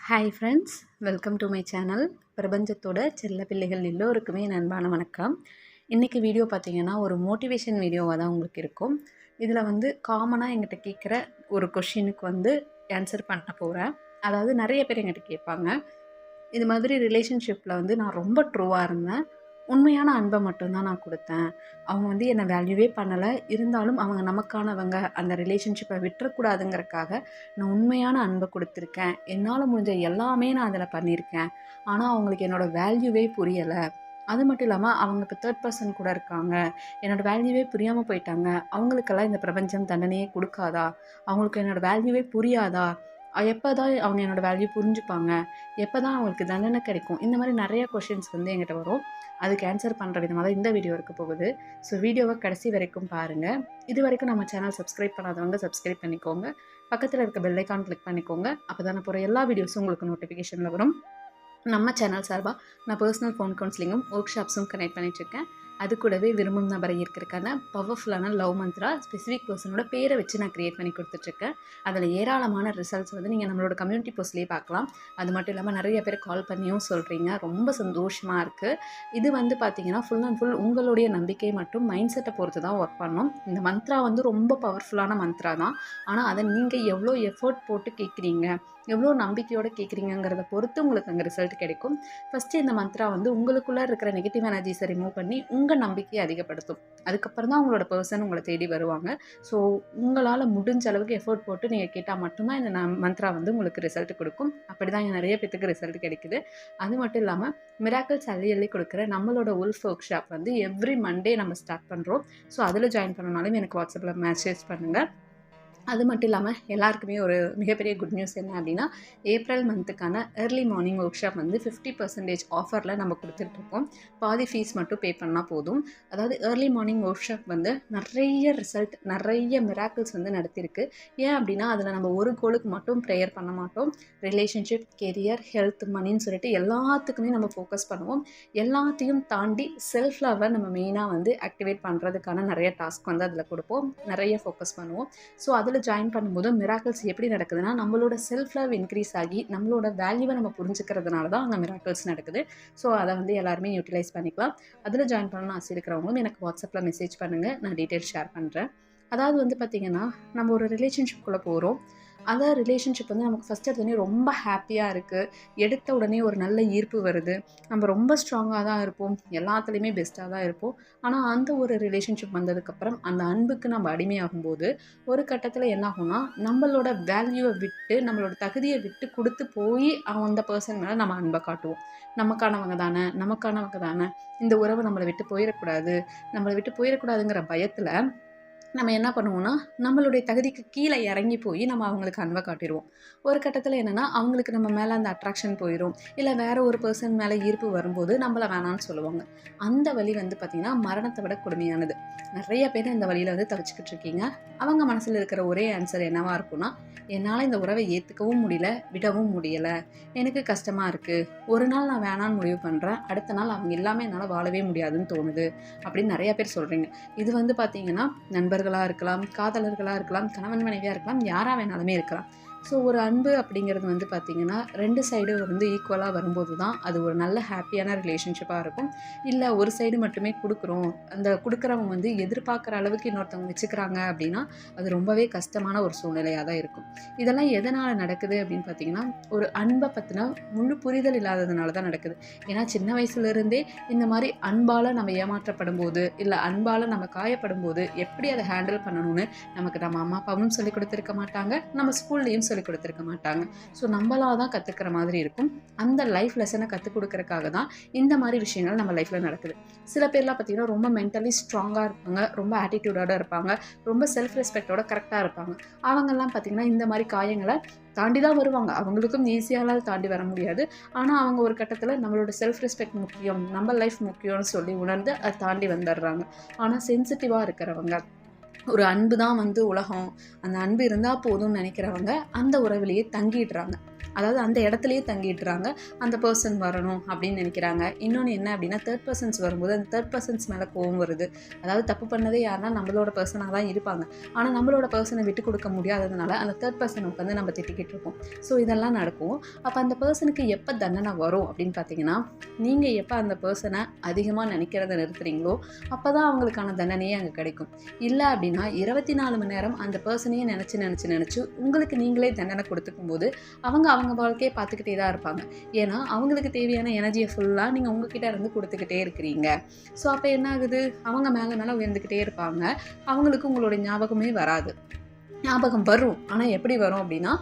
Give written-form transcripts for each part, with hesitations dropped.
Hi friends, welcome to my channel. பிரபஞ்சத்தோட செல்ல பிள்ளைகள் எல்லோருக்குமே என் அன்பான வணக்கம். இன்றைக்கி வீடியோ பார்த்திங்கன்னா ஒரு மோட்டிவேஷன் வீடியோவாக தான் உங்களுக்கு இருக்கும். இதில் காமனாக எங்கிட்ட கேட்குற ஒரு கொஷினுக்கு ஆன்சர் பண்ண போகிறேன். அதாவது நிறைய பேர் எங்கிட்ட கேட்பாங்க, இது மாதிரி ரிலேஷன்ஷிப்பில் நான் ரொம்ப ட்ரூவாக இருந்தேன், உண்மையான அன்பை மட்டும்தான் நான் கொடுத்தேன், அவங்க என்னை வேல்யூவே பண்ணலை, இருந்தாலும் அவங்க நமக்கானவங்க, அந்த ரிலேஷன்ஷிப்பை விட்டுறக்கூடாதுங்கிறக்காக நான் உண்மையான அன்பை கொடுத்துருக்கேன், என்னால் முடிஞ்ச எல்லாமே நான் அதில் பண்ணியிருக்கேன், ஆனால் அவங்களுக்கு என்னோடய வேல்யூவே புரியலை, அது மட்டும் இல்லாமல் அவங்க இப்போ தேர்ட் பர்சன் கூட இருக்காங்க, என்னோடய வேல்யூவே புரியாமல் போயிட்டாங்க, அவங்களுக்கெல்லாம் இந்த பிரபஞ்சம் தண்டனையே கொடுக்காதா, அவங்களுக்கு என்னோடய வேல்யூவே புரியாதா, எப்போ தான் அவங்க என்னோடய வேல்யூ புரிஞ்சுப்பாங்க, எப்போ தான் அவங்களுக்கு தண்டனை கிடைக்கும், இந்த மாதிரி நிறைய கொஷின்ஸ் என்கிட்ட வரும். அதுக்கு ஆன்சர் பண்ணுற விதமாக தான் இந்த வீடியோ இருக்க போகுது. ஸோ வீடியோவை கடைசி வரைக்கும் பாருங்கள். இது வரைக்கும் நம்ம சேனல் சப்ஸ்கிரைப் பண்ணாதவங்க சப்ஸ்கிரைப் பண்ணிக்கோங்க, பக்கத்தில் இருக்க பெல் ஐக்கான் கிளிக் பண்ணிக்கோங்க. அப்போ தான் போகிற எல்லா வீடியோஸும் உங்களுக்கு நோட்டிஃபிகேஷனில் வரும். நம்ம சேனல் சார்பாக நான் பர்சனல் ஃபோன் கவுன்சிலிங்கும் ஒர்க் ஷாப்ஸும் கனெக்ட் பண்ணிகிட்ருக்கேன். அது கூடவே விரும்பும் நபரை ஈர்க்கிறதுக்கான பவர்ஃபுல்லான லவ் மந்த்ரா ஸ்பெசிஃபிக் பர்சனோட பேரை வச்சு நான் க்ரியேட் பண்ணி கொடுத்துட்ருக்கேன். அதில் ஏராளமான ரிசல்ட்ஸ் நீங்கள் நம்மளோட கம்யூனிட்டி போஸ்ட்லேயே பார்க்கலாம். அது மட்டும் இல்லாமல் நிறைய பேர் கால் பண்ணியும் சொல்கிறீங்க, ரொம்ப சந்தோஷமாக இருக்குது. இது பார்த்திங்கன்னா ஃபுல் அண்ட் ஃபுல் உங்களுடைய நம்பிக்கை மற்றும் மைண்ட் செட்டை பொறுத்து தான் ஒர்க் பண்ணணும். இந்த மந்த்ரா ரொம்ப பவர்ஃபுல்லான மந்த்ரா தான். ஆனால் அதை நீங்கள் எவ்வளோ எஃபோர்ட் போட்டு கேட்குறீங்க, எவ்வளோ நம்பிக்கையோடு கேட்குறீங்கிறத பொறுத்து உங்களுக்கு அங்கே ரிசல்ட் கிடைக்கும். ஃபஸ்ட்டு இந்த மந்த்ரா உங்களுக்குள்ளே இருக்கிற நெகட்டிவ் எனர்ஜிஸை ரிமூவ் பண்ணி உங்கள் நம்பிக்கையை அதிகப்படுத்தும். அதுக்கப்புறம் தான் உங்களோட பர்சன் உங்களை தேடி வருவாங்க. ஸோ உங்களால் முடிஞ்ச அளவுக்கு எஃபோர்ட் போட்டு நீங்கள் கேட்டால் மட்டும்தான் இந்த மந்த்ரா உங்களுக்கு ரிசல்ட் கொடுக்கும். அப்படி தான் நிறைய பேத்துக்கு ரிசல்ட் கிடைக்குது. அது மட்டும் இல்லாமல் மிராக்கிள்ஸ் அள்ளி கொடுக்குற நம்மளோட உல்ஃப் ஒர்க் ஷாப் எவ்ரி மண்டே நம்ம ஸ்டார்ட் பண்ணுறோம். ஸோ அதில் ஜாயின் பண்ணனாலும் எனக்கு வாட்ஸ்அப்பில் மெசேஜ் பண்ணுங்கள். அது மட்டும் இல்லாமல் எல்லாருக்குமே ஒரு மிகப்பெரிய குட் நியூஸ் என்ன அப்படின்னா, ஏப்ரல் மந்த்துக்கான ஏர்லி மார்னிங் ஒர்க் ஷாப் 50% ஆஃபரில் நம்ம கொடுத்துட்ருக்கோம். பாதி ஃபீஸ் மட்டும் பே பண்ணால் போதும். அதாவது ஏர்லி மார்னிங் ஒர்க் ஷாப் நிறைய ரிசல்ட், நிறைய மிராக்கிள்ஸ் நடத்தியிருக்கு. ஏன் அப்படின்னா அதில் நம்ம ஒரு கோலுக்கு மட்டும் ப்ரேயர் பண்ண மாட்டோம். ரிலேஷன்ஷிப், கெரியர், ஹெல்த், மணின்னு சொல்லிட்டு எல்லாத்துக்குமே நம்ம ஃபோக்கஸ் பண்ணுவோம். எல்லாத்தையும் தாண்டி செல்ஃப் லவ்வை நம்ம மெயினாக ஆக்டிவேட் பண்ணுறதுக்கான நிறைய டாஸ்க் அதில் கொடுப்போம், நிறைய ஃபோக்கஸ் பண்ணுவோம். ஸோ அதில் ஜாயின் பண்ணும்போது மிராக்கிள்ஸ் எப்படி நடக்குதுன்னா, நம்மளோட செல்ஃப் லவ் இன்க்ரீஸ் ஆகி நம்மளோட வேல்யூவை நம்ம புரிஞ்சுக்கிறதுனால தான் அங்கே மிராக்கிள்ஸ் நடக்குது. ஸோ அதை எல்லாருமே யூட்டிலைஸ் பண்ணிக்கலாம். அதில் ஜாயின் பண்ணணும்னு ஆசை இருக்கிறவங்களும் எனக்கு வாட்ஸ்அப்பில் மெசேஜ் பண்ணுங்கள், நான் டீட்டெயில்ஸ் ஷேர் பண்ணுறேன். அதாவது பார்த்திங்கன்னா, நம்ம ஒரு ரிலேஷன்ஷிப்குள்ளே போகிறோம். அந்த ரிலேஷன்ஷிப் நமக்கு ஃபஸ்ட் எடுத்தோடனே ரொம்ப ஹாப்பியாக இருக்குது, எடுத்த உடனே ஒரு நல்ல ஈர்ப்பு வருது, நம்ம ரொம்ப ஸ்ட்ராங்காக தான் இருப்போம், எல்லாத்துலேயுமே பெஸ்ட்டாக தான் இருப்போம். ஆனால் அந்த ஒரு ரிலேஷன்ஷிப் வந்ததுக்கப்புறம் அந்த அன்புக்கு நம்ம அடிமையாகும்போது ஒரு கட்டத்தில் என்ன ஆகும்னா, நம்மளோட வேல்யூவை விட்டு, நம்மளோட தகுதியை விட்டு கொடுத்து போய் அந்த பர்சன் மேலே நம்ம அன்பை காட்டுவோம். நமக்கானவங்க தானே, இந்த உறவை நம்மளை விட்டு போயிடக்கூடாதுங்கிற பயத்தில் நம்ம என்ன பண்ணுவோம்னா, நம்மளுடைய தகுதிக்கு கீழே இறங்கி போய் நம்ம அவங்களுக்கு அன்பை காட்டிடுவோம். ஒரு கட்டத்தில் என்னென்னா, அவங்களுக்கு நம்ம மேலே அந்த அட்ராக்ஷன் போயிடும், இல்லை வேறு ஒரு பர்சன் மேலே ஈர்ப்பு வரும்போது நம்மளை வேணான்னு சொல்லுவாங்க. அந்த வழி பார்த்திங்கன்னா மரணத்தை விட கொடுமையானது. நிறைய பேர் இந்த வழியில் தவிச்சிக்கிட்டு இருக்கீங்க. அவங்க மனசில் இருக்கிற ஒரே ஆன்சர் என்னவாக இருக்குன்னா, என்னால் இந்த உறவை ஏற்றுக்கவும் முடியல, விடவும் முடியலை, எனக்கு கஷ்டமாக இருக்குது, ஒரு நாள் நான் வேணான்னு முடிவு பண்ணுறேன், அடுத்த நாள் அவங்க இல்லாமல் என்னால் வாழவே முடியாதுன்னு தோணுது அப்படின்னு நிறைய பேர் சொல்கிறீங்க. இது பார்த்திங்கன்னா நண்பர்களாக இருக்கலாம், காதலர்களாக இருக்கலாம், கணவன் மனைவியாக இருக்கலாம், யாராக வேணாலுமே இருக்கலாம். ஸோ ஒரு அன்பு அப்படிங்கிறது பார்த்திங்கன்னா ரெண்டு சைடு ஈக்குவலாக வரும்போது தான் அது ஒரு நல்ல ஹாப்பியான ரிலேஷன்ஷிப்பாக இருக்கும். இல்லை ஒரு சைடு மட்டுமே கொடுக்குறோம், அந்த கொடுக்குறவங்க எதிர்பார்க்குற அளவுக்கு இன்னொருத்தவங்க வச்சுக்கிறாங்க அப்படின்னா அது ரொம்பவே கஷ்டமான ஒரு சூழ்நிலையாக தான் இருக்கும். இதெல்லாம் எதனால் நடக்குது அப்படின்னு பார்த்திங்கன்னா, ஒரு அன்பை பற்றின முழு புரிதல் இல்லாததுனால தான் நடக்குது. ஏன்னா சின்ன வயசுலேருந்தே இந்த மாதிரி அன்பால் நம்ம ஏமாற்றப்படும் போது, இல்லை அன்பால் நம்ம காயப்படும் போது எப்படி அதை ஹேண்டில் பண்ணணும்னு நமக்கு நம்ம அம்மா அப்பாவும் சொல்லிக் கொடுத்துருக்க மாட்டாங்க, நம்ம ஸ்கூல்லையும் சொல்லிக் கொடுத்துருக்க மாட்டாங்க. ஸோ நம்மளாக தான் கற்றுக்கிற மாதிரி இருக்கும். அந்த லைஃப் லெசனை கற்றுக் கொடுக்கறதுக்காக தான் இந்த மாதிரி விஷயங்கள் நம்ம லைஃப்பில் நடக்குது. சில பேர்லாம் பார்த்திங்கன்னா ரொம்ப மென்டலி ஸ்ட்ராங்காக இருப்பாங்க, ரொம்ப ஆட்டிடியூடோடு இருப்பாங்க, ரொம்ப செல்ஃப் ரெஸ்பெக்டோட கரெக்டாக இருப்பாங்க. அவங்கெல்லாம் பார்த்திங்கன்னா இந்த மாதிரி காயங்களை தாண்டி தான் வருவாங்க. அவங்களுக்கும் ஈஸியாலாம் தாண்டி வர முடியாது. ஆனால் அவங்க ஒரு கட்டத்தில் நம்மளோட செல்ஃப் ரெஸ்பெக்ட் முக்கியம், நம்ம லைஃப் முக்கியம்னு சொல்லி உணர்ந்து அதை தாண்டி வந்துடுறாங்க. ஆனால் சென்சிட்டிவாக இருக்கிறவங்க, ஒரு அன்பு தான் உலகம், அந்த அன்பு இருந்தால் போதும்னு நினைக்கிறவங்க அந்த உறவிலேயே தங்கிடுறாங்க. அதாவது அந்த இடத்துலையே தங்கிட்டுறாங்க. அந்த பர்சன் வரணும் அப்படின்னு நினைக்கிறாங்க. இன்னொன்று என்ன அப்படின்னா, தேர்ட் பர்சன்ஸ் வரும்போது அந்த தேர்ட் பர்சன்ஸ் மேலே கோவம் வருது. அதாவது தப்பு பண்ணதே யாருன்னா நம்மளோட பர்சனாக தான் இருப்பாங்க. ஆனால் நம்மளோட பர்சனை விட்டு கொடுக்க முடியாததுனால அந்த தேர்ட் பர்சனை உட்காந்து நம்ம திட்டிக்கிட்டு இருக்கோம். ஸோ இதெல்லாம் நடக்கும். அப்போ அந்த பர்சனுக்கு எப்போ தண்டனை வரும் அப்படின்னு பார்த்தீங்கன்னா, நீங்கள் எப்போ அந்த பர்சனை அதிகமாக நினைக்கிறத நிறுத்துறீங்களோ அப்போ தான் அவங்களுக்கான தண்டனையே அங்கே கிடைக்கும். இல்லை அப்படின்னா 24 மணி நேரம் அந்த பர்சனையே நினச்சி உங்களுக்கு நீங்களே தண்டனை கொடுத்துக்கும் போது அவங்க வாழ்க்கையை பார்த்துக்கிட்டே தான் இருப்பாங்க. ஏன்னா அவங்களுக்கு தேவையான எனர்ஜியை ஃபுல்லாக நீங்கள் உங்ககிட்ட இருந்து கொடுத்துக்கிட்டே இருக்கிறீங்க. ஸோ அப்போ என்ன ஆகுது, அவங்க மேலே உயர்ந்துக்கிட்டே இருப்பாங்க. அவங்களுக்கு உங்களோட ஞாபகமே வராது. ஞாபகம் வரும், ஆனால் எப்படி வரும் அப்படின்னா,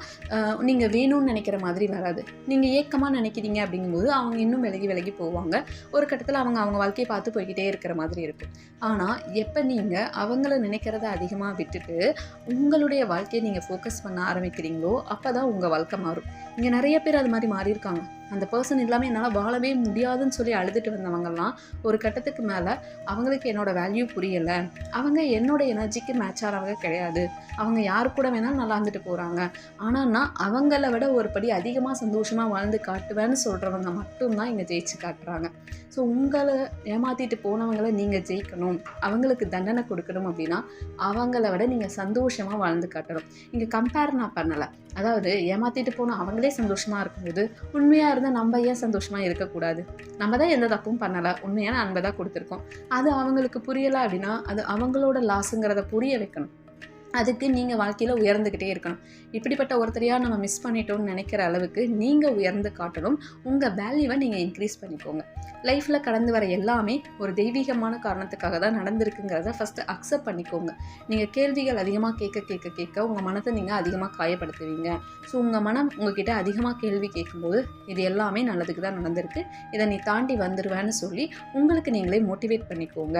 நீங்கள் வேணும்னு நினைக்கிற மாதிரி வராது. நீங்கள் ஏக்கமாக நினைக்கிறீங்க அப்படிங்கும்போது அவங்க இன்னும் விலகி போவாங்க. ஒரு கட்டத்தில் அவங்க வாழ்க்கையை பார்த்து போய்கிட்டே இருக்கிற மாதிரி இருக்கும். ஆனால் எப்போ நீங்கள் அவங்கள நினைக்கிறத அதிகமாக விட்டுட்டு உங்களுடைய வாழ்க்கையை நீங்கள் ஃபோக்கஸ் பண்ண ஆரம்பிக்கிறீங்களோ அப்போ தான் உங்கள் வாழ்க்கை மாறும். இங்கே நிறைய பேர் அது மாதிரி மாறியிருக்காங்க. அந்த பர்சன் இல்லாமல் என்னால் வாழவே முடியாதுன்னு சொல்லி அழுதுட்டு வந்தவங்கலாம் ஒரு கட்டத்துக்கு மேலே அவங்களுக்கு என்னோட வேல்யூ புரியலை, அவங்க என்னோட எனர்ஜிக்கு மேட்ச் ஆகிறவங்க கிடையாது, அவங்க யாரு கூட வேணாலும் நல்லா இருந்துட்டு போகிறாங்க, ஆனால் நான் அவங்கள விட ஒரு படி அதிகமாக சந்தோஷமாக வாழ்ந்து காட்டுவேன்னு சொல்கிறவங்க மட்டும்தான் இங்கே ஜெயிச்சு காட்டுறாங்க. ஸோ உங்களை ஏமாற்றிட்டு போனவங்களை நீங்கள் ஜெயிக்கணும், அவங்களுக்கு தண்டனை கொடுக்கணும் அப்படின்னா அவங்கள விட நீங்கள் சந்தோஷமாக வாழ்ந்து காட்டணும். இங்கே கம்பேர் நான் பண்ணலை. அதாவது ஏமாற்றிட்டு போனால் அவங்களே சந்தோஷமாக இருக்கும்போது உண்மையாக இருந்தால் நம்ம ஏன் சந்தோஷமாக இருக்கக்கூடாது? நம்ம தான் எந்த தப்பும் பண்ணலை, உண்மையான அன்பை தான் கொடுத்துருக்கோம். அது அவங்களுக்கு புரியலை அப்படின்னா அது அவங்களோட லாஸுங்கிறத புரிய வைக்கணும். அதுக்கு நீங்கள் வாழ்க்கையில் உயர்ந்துக்கிட்டே இருக்கணும். இப்படிப்பட்ட ஒருத்தரையாக நம்ம மிஸ் பண்ணிட்டோம்னு நினைக்கிற அளவுக்கு நீங்கள் உயர்ந்து காட்டணும். உங்கள் வேல்யூவை நீங்கள் இன்க்ரீஸ் பண்ணிக்கோங்க. லைஃப்பில் கடந்து வர எல்லாமே ஒரு தெய்வீகமான காரணத்துக்காக தான் நடந்திருக்குங்கிறத ஃபஸ்ட்டு அக்செப்ட் பண்ணிக்கோங்க. நீங்கள் கேள்விகள் அதிகமாக கேட்க உங்கள் மனத்தை நீங்கள் அதிகமாக காயப்படுத்துவீங்க. ஸோ உங்கள் மனம் உங்ககிட்ட அதிகமாக கேள்வி கேட்கும்போது இது எல்லாமே நல்லதுக்கு தான் நடந்திருக்கு, இதை நீ தாண்டி வந்துடுவேன்னு சொல்லி உங்களுக்கு நீங்களே மோட்டிவேட் பண்ணிக்கோங்க.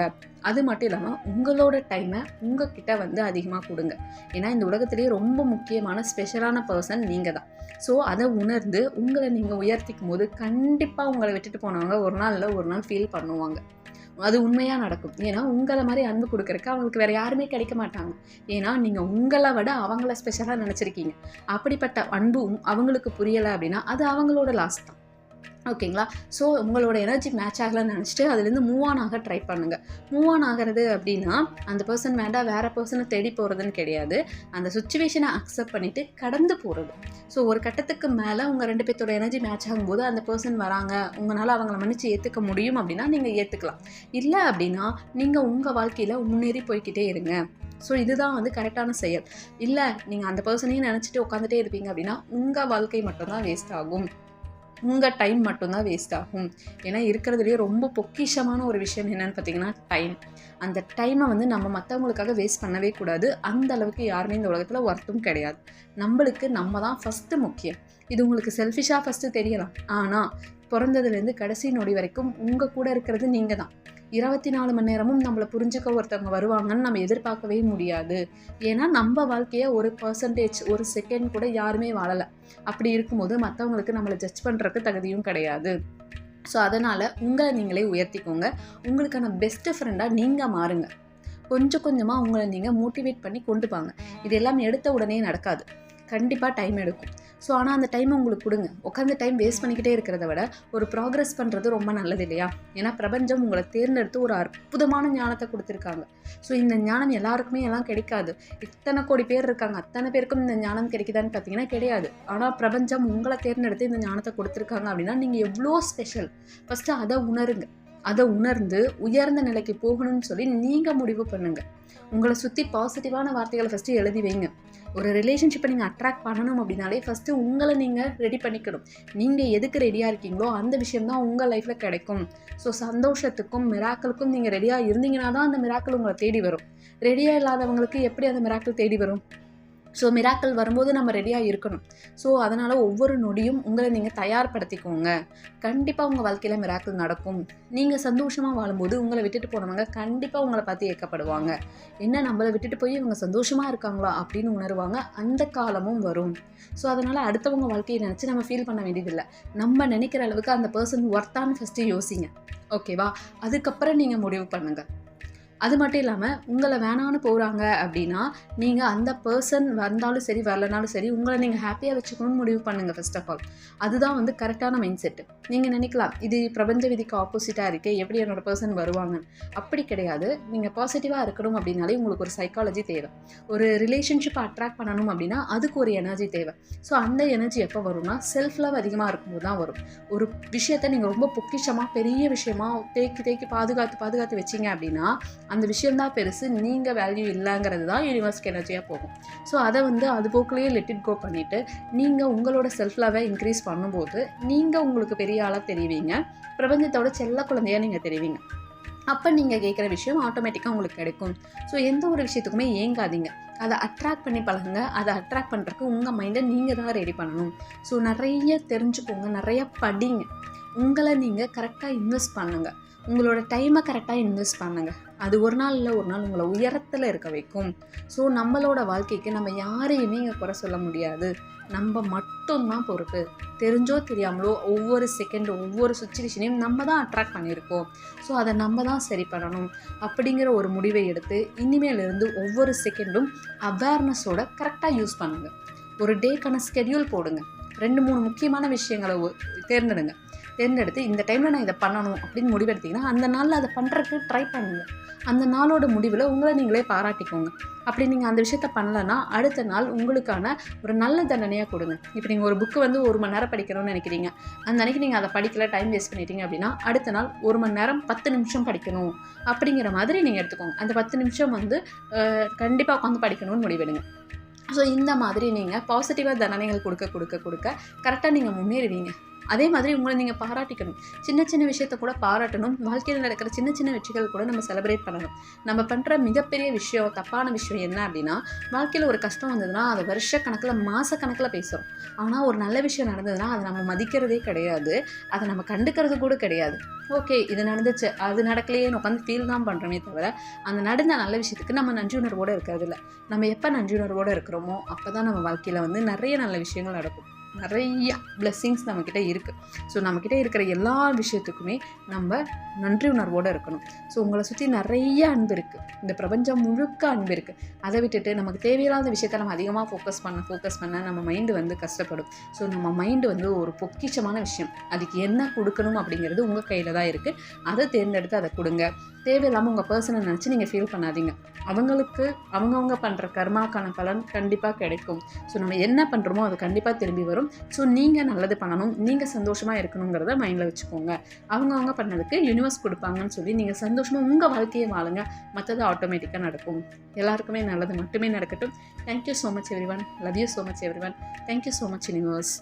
அது மட்டும் இல்லாமல் உங்களோட டைமை உங்ககிட்ட வந்து அதிகமாக கொடுங்க. ஏன்னா இந்த உலகத்திலேயே ரொம்ப முக்கியமான ஸ்பெஷலான பர்சன் நீங்கள் தான். ஸோ அதை உணர்ந்து உங்களை நீங்கள் உயர்த்திக்கும் போது கண்டிப்பாக உங்களை விட்டுட்டு போனவங்க ஒரு நாள் ஃபீல் பண்ணுவாங்க. அது உண்மையாக நடக்கும். ஏன்னா உங்களை மாதிரி அன்பு கொடுக்குறக்கு அவங்களுக்கு வேறு யாருமே கிடைக்க மாட்டாங்க. ஏன்னா நீங்கள் உங்களை விட அவங்கள ஸ்பெஷலாக நினச்சிருக்கீங்க. அப்படிப்பட்ட அன்பு அவங்களுக்கு புரியலை அப்படின்னா அது அவங்களோட லாஸ் தான். ஓகேங்களா? ஸோ உங்களோட எனர்ஜி மேட்ச் ஆகலைன்னு நினச்சிட்டு அதுலேருந்து மூவ் ஆன் ஆக ட்ரை பண்ணுங்கள். மூவ் ஆன் ஆகிறது அப்படின்னா அந்த பர்சன் வேண்டாம் வேறு பர்சனை தேடி போகிறதுன்னு கிடையாது. அந்த சுச்சுவேஷனை அக்செப்ட் பண்ணிவிட்டு கடந்து போகிறது. ஸோ ஒரு கட்டத்துக்கு மேலே உங்கள் 2 பேர்த்தோட எனர்ஜி மேட்ச் ஆகும்போது அந்த பர்சன் வராங்க, உங்களால் அவங்கள மன்னிச்சு ஏற்றுக்க முடியும் அப்படின்னா நீங்கள் ஏற்றுக்கலாம். இல்லை அப்படின்னா நீங்கள் உங்கள் வாழ்க்கையில் முன்னேறி போய்கிட்டே இருங்க. ஸோ இதுதான் வந்து கரெக்டான செயல். இல்லை நீங்கள் அந்த பர்சனையும் நினச்சிட்டு உட்காந்துட்டே இருப்பீங்க அப்படின்னா உங்கள் வாழ்க்கை மட்டும்தான் வேஸ்ட் ஆகும், உங்கள் டைம் மட்டும்தான் வேஸ்ட் ஆகும். ஏன்னா இருக்கிறதுலேயே ரொம்ப பொக்கிஷமான ஒரு விஷயம் என்னென்னு பார்த்தீங்கன்னா டைம். அந்த டைமை வந்து நம்ம மற்றவங்களுக்காக வேஸ்ட் பண்ணவே கூடாது. அந்த அளவுக்கு யாருமே இந்த உலகத்தில் ஒர்த்தும் கிடையாது. நம்மளுக்கு நம்ம தான் ஃபஸ்ட்டு முக்கியம். இது உங்களுக்கு செல்ஃபிஷாக ஃபஸ்ட்டு தெரியலாம், ஆனால் பிறந்ததுலேருந்து கடைசி நொடி வரைக்கும் உங்கள் கூட இருக்கிறது நீங்கள் தான். 24 மணி நேரமும் நம்மளை புரிஞ்சுக்க ஒருத்தவங்க வருவாங்கன்னு நம்ம எதிர்பார்க்கவே முடியாது. ஏன்னா நம்ம வாழ்க்கையை 1%, 1 செகண்ட் கூட யாருமே வாழலை. அப்படி இருக்கும்போது மற்றவங்களுக்கு நம்மளை ஜட்ஜ் பண்ணுறதுக்கு தகுதியும் கிடையாது. ஸோ அதனால் உங்களை நீங்களே உயர்த்திக்கோங்க. உங்களுக்கான பெஸ்ட்டு ஃப்ரெண்டாக நீங்கள் மாறுங்க. கொஞ்சம் கொஞ்சமாக உங்களை நீங்கள் மோட்டிவேட் பண்ணி கொண்டு வாங்க. இது எல்லாம் எடுத்த உடனே நடக்காது, கண்டிப்பாக டைம் எடுக்கும். ஸோ ஆனால் அந்த டைமை உங்களுக்கு கொடுங்க. உட்காந்து டைம் வேஸ்ட் பண்ணிக்கிட்டே இருக்கிறத விட ஒரு ப்ராக்ரெஸ் பண்ணுறது ரொம்ப நல்லது இல்லையா? ஏன்னா பிரபஞ்சம் உங்களை தேர்ந்தெடுத்து ஒரு அற்புதமான ஞானத்தை கொடுத்துருக்காங்க. ஸோ இந்த ஞானம் எல்லாருக்குமே எல்லாம் கிடைக்காது. இத்தனை கோடி பேர் இருக்காங்க, அத்தனை பேருக்கும் இந்த ஞானம் கிடைக்குதான்னு பார்த்தீங்கன்னா கிடையாது. ஆனால் பிரபஞ்சம் உங்களை தேர்ந்தெடுத்து இந்த ஞானத்தை கொடுத்துருக்காங்க அப்படின்னா நீங்கள் எவ்வளோ ஸ்பெஷல். ஃபஸ்ட்டு அதை உணருங்க. அதை உணர்ந்து உயர்ந்த நிலைக்கு போகணும்னு சொல்லி நீங்கள் முடிவு பண்ணுங்கள். உங்களை சுற்றி பாசிட்டிவான வார்த்தைகளை ஃபஸ்ட்டு எழுதி வைங்க. ஒரு ரிலேஷன்ஷிப்பை நீங்கள் அட்ராக்ட் பண்ணணும் அப்படின்னாலே ஃபஸ்ட்டு உங்களை நீங்கள் ரெடி பண்ணிக்கணும். நீங்கள் எதுக்கு ரெடியாக இருக்கீங்களோ அந்த விஷயம்தான் உங்கள் லைஃப்பில் கிடைக்கும். ஸோ சந்தோஷத்துக்கும் மிராக்களுக்கும் நீங்கள் ரெடியாக இருந்தீங்கன்னா தான் அந்த மிராக்கள் உங்களை தேடி வரும். ரெடியாக இல்லாதவங்களுக்கு எப்படி அந்த மிராக்கள் தேடி வரும்? ஸோ மிராக்கள் வரும்போது நம்ம ரெடியாக இருக்கணும். ஸோ அதனால் ஒவ்வொரு நொடியும் உங்களை நீங்கள் தயார்படுத்திக்கோங்க. கண்டிப்பாக உங்கள் வாழ்க்கையில் மிராக்கள் நடக்கும். நீங்கள் சந்தோஷமாக வாழும்போது உங்களை விட்டுட்டு போனவங்க கண்டிப்பாக உங்களை பார்த்து ஏற்கப்படுவாங்க. என்ன நம்மளை விட்டுட்டு போய் இவங்க சந்தோஷமாக இருக்காங்களா அப்படின்னு உணருவாங்க. அந்த காலமும் வரும். ஸோ அதனால் அடுத்தவங்க வாழ்க்கையை நினச்சி நம்ம ஃபீல் பண்ண வேண்டியதில்லை. நம்ம நினைக்கிற அளவுக்கு அந்த பர்சன் ஒர்த்தான்னு ஃபஸ்ட்டு யோசிங்க. ஓகேவா? அதுக்கப்புறம் நீங்கள் முடிவு பண்ணுங்கள். அது மட்டும் இல்லாமல் உங்களை வேணான்னு போகிறாங்க அப்படின்னா நீங்கள் அந்த பர்சன் வந்தாலும் சரி வரலனாலும் சரி உங்களை நீங்கள் ஹாப்பியாக வச்சுக்கணும்னு முடிவு பண்ணுங்கள். ஃபர்ஸ்ட் ஆஃப் ஆல் அதுதான் வந்து கரெக்டான மைண்ட் செட்டு. நீங்கள் நினைக்கலாம் இது பிரபஞ்ச விதிக்கு ஆப்போசிட்டாக இருக்கே, எப்படி என்னோட பர்சன் வருவாங்க. அப்படி கிடையாது. நீங்கள் பாசிட்டிவாக இருக்கணும் அப்படின்னாலே உங்களுக்கு ஒரு சைக்காலஜி தேவை. ஒரு ரிலேஷன்ஷிப்பை அட்ராக்ட் பண்ணணும் அப்படின்னா அதுக்கு ஒரு எனர்ஜி தேவை. ஸோ அந்த எனர்ஜி எப்போ வரும்னா செல்ஃப் லவ் அதிகமாக இருக்கும்போது தான் வரும். ஒரு விஷயத்தை நீங்கள் ரொம்ப பொக்கிஷமாக பெரிய விஷயமா தேக்கி பாதுகாத்து வச்சிங்க அப்படின்னா அந்த விஷயந்தான் பெருசு, நீங்கள் வேல்யூ இல்லைங்கிறது தான் யூனிவர்ஸ்க்கு எனர்ஜியாக போகும். ஸோ அதை வந்து அது போக்குலேயே லெட் இட் கோ பண்ணிவிட்டு நீங்கள் உங்களோட செல்ஃப் லவ்வை இன்க்ரீஸ் பண்ணும்போது நீங்கள் உங்களுக்கு பெரிய ஆளாக தெரிவிங்க, பிரபஞ்சத்தோட செல்ல குழந்தையாக நீங்கள் தெரிவிங்க. அப்போ நீங்கள் கேட்குற விஷயம் ஆட்டோமேட்டிக்காக உங்களுக்கு கிடைக்கும். ஸோ எந்த ஒரு விஷயத்துக்குமே ஏங்காதீங்க, அதை அட்ராக்ட் பண்ணி பழகுங்க. அதை அட்ராக்ட் பண்ணுறதுக்கு உங்கள் மைண்டை நீங்கள் தான் ரெடி பண்ணணும். ஸோ நிறைய தெரிஞ்சுக்கோங்க, நிறைய படிங்க, உங்களை நீங்கள் கரெக்டாக இன்வெஸ்ட் பண்ணுங்கள், உங்களோட டைமை கரெக்டாக இன்வெஸ்ட் பண்ணுங்கள். அது ஒரு நாள் இல்லை ஒரு நாள் உங்களை உயரத்தில் இருக்க வைக்கும். ஸோ நம்மளோட வாழ்க்கைக்கு நம்ம யாரையுமே இங்கே குறை சொல்ல முடியாது, நம்ம மட்டும்தான் பொறுப்பு. தெரிஞ்சோ தெரியாமலோ ஒவ்வொரு செகண்ட் ஒவ்வொரு சுச்சுவேஷனையும் நம்ம தான் அட்ராக்ட் பண்ணியிருக்கோம். ஸோ அதை நம்ம தான் சரி பண்ணணும் அப்படிங்கிற ஒரு முடிவை எடுத்து இனிமேலிருந்து ஒவ்வொரு செகண்டும் அவேர்னஸோட கரெக்டாக யூஸ் பண்ணுங்கள். ஒரு டேக்கான ஸ்கெடியூல் போடுங்க. 2-3 முக்கியமான விஷயங்களை தேர்ந்தெடுத்து இந்த டைமில் நான் இதை பண்ணணும் அப்படின்னு முடிவெடுத்திங்கன்னா அந்த நாளில் அதை பண்ணுறதுக்கு ட்ரை பண்ணுங்கள். அந்த நாளோட முடிவில் உங்களை நீங்களே பாராட்டிக்கோங்க. அப்படி நீங்கள் அந்த விஷயத்த பண்ணலன்னா அடுத்த நாள் உங்களுக்கான ஒரு நல்ல தண்டனையாக கொடுங்க. இப்போ நீங்கள் ஒரு புக்கு வந்து 1 மணி நேரம் படிக்கணும்னு நினைக்கிறீங்க, அந்த அன்றைக்கி நீங்கள் அதை படிக்கல, டைம் வேஸ்ட் பண்ணிட்டீங்க அப்படின்னா அடுத்த நாள் 1 மணி நேரம் 10 நிமிஷம் படிக்கணும் அப்படிங்கிற மாதிரி நீங்கள் எடுத்துக்கோங்க. அந்த 10 நிமிஷம் வந்து கண்டிப்பாக உட்காந்து படிக்கணும்னு முடிவெடுங்க. ஸோ இந்த மாதிரி நீங்கள் பாசிட்டிவாக தண்டனைகள் கொடுக்க கரெக்டாக நீங்கள் முன்னேறுவீங்க. அதே மாதிரி உங்களை நீங்கள் பாராட்டிக்கணும். சின்ன சின்ன விஷயத்த கூட பாராட்டணும். வாழ்க்கையில் நடக்கிற சின்ன சின்ன வெற்றிகள் கூட நம்ம செலிப்ரேட் பண்ணணும். நம்ம பண்ணுற மிகப்பெரிய விஷயம், தப்பான விஷயம் என்ன அப்படின்னா வாழ்க்கையில் ஒரு கஷ்டம் வந்ததுன்னா அதை வருஷக்கணக்கில் மாதக்கணக்கில் பேசுகிறோம். ஆனால் ஒரு நல்ல விஷயம் நடந்ததுன்னா அதை நம்ம மதிக்கிறதே கிடையாது, அதை நம்ம கண்டுக்கிறது கூட கிடையாது. ஓகே இது நடந்துச்சு, அது நடக்கலையேன்னு உட்காந்து ஃபீல் தான் பண்ணுறோமே தவிர அந்த நடந்த நல்ல விஷயத்துக்கு நம்ம நன்றி உணர்வோடு இருக்கிறது இல்லை. நம்ம எப்போ நன்றி உணர்வோடு இருக்கிறோமோ அப்போ தான் நம்ம வாழ்க்கையில் வந்து நிறைய நல்ல விஷயங்கள் நடக்கும். நிறைய பிளெஸ்ஸிங்ஸ் நம்மக்கிட்ட இருக்குது. ஸோ நம்மக்கிட்ட இருக்கிற எல்லா விஷயத்துக்குமே நம்ம நன்றி உணர்வோடு இருக்கணும். ஸோ உங்களை சுற்றி நிறைய அன்பு இருக்குது, இந்த பிரபஞ்சம் முழுக்க அன்பு இருக்குது. அதை விட்டுட்டு நமக்கு தேவையில்லாத விஷயத்த நம்ம அதிகமாக ஃபோக்கஸ் பண்ண நம்ம மைண்டு வந்து கஷ்டப்படும். ஸோ நம்ம மைண்டு வந்து ஒரு பொக்கிஷமான விஷயம், அதுக்கு என்ன கொடுக்கணும் அப்படிங்கிறது உங்கள் கையில் தான் இருக்குது. அதை தேர்ந்தெடுத்து அதை கொடுங்க. தேவையில்லாமல் உங்கள் பர்சனை நினச்சி நீங்கள் ஃபீல் பண்ணாதீங்க. அவங்களுக்கு அவங்கவுங்க பண்ணுற கர்மாக்கான பலன் கண்டிப்பாக கிடைக்கும். ஸோ நம்ம என்ன பண்ணுறோமோ அது கண்டிப்பாக திரும்பி வரும். ஸோ நீங்கள் நல்லது பண்ணணும், நீங்கள் சந்தோஷமாக இருக்கணுங்கிறத மைண்டில் வச்சுக்கோங்க. அவங்கவுங்க பண்ணதுக்கு யூனிவர்ஸ் கொடுப்பாங்கன்னு சொல்லி நீங்கள் சந்தோஷமாக உங்கள் வாழ்க்கையை வாழுங்க. மற்றது ஆட்டோமேட்டிக்காக நடக்கும். எல்லாருக்குமே நல்லது மட்டுமே நடக்கட்டும். Thank you so much everyone. Love you so much everyone. Thank you so much universe.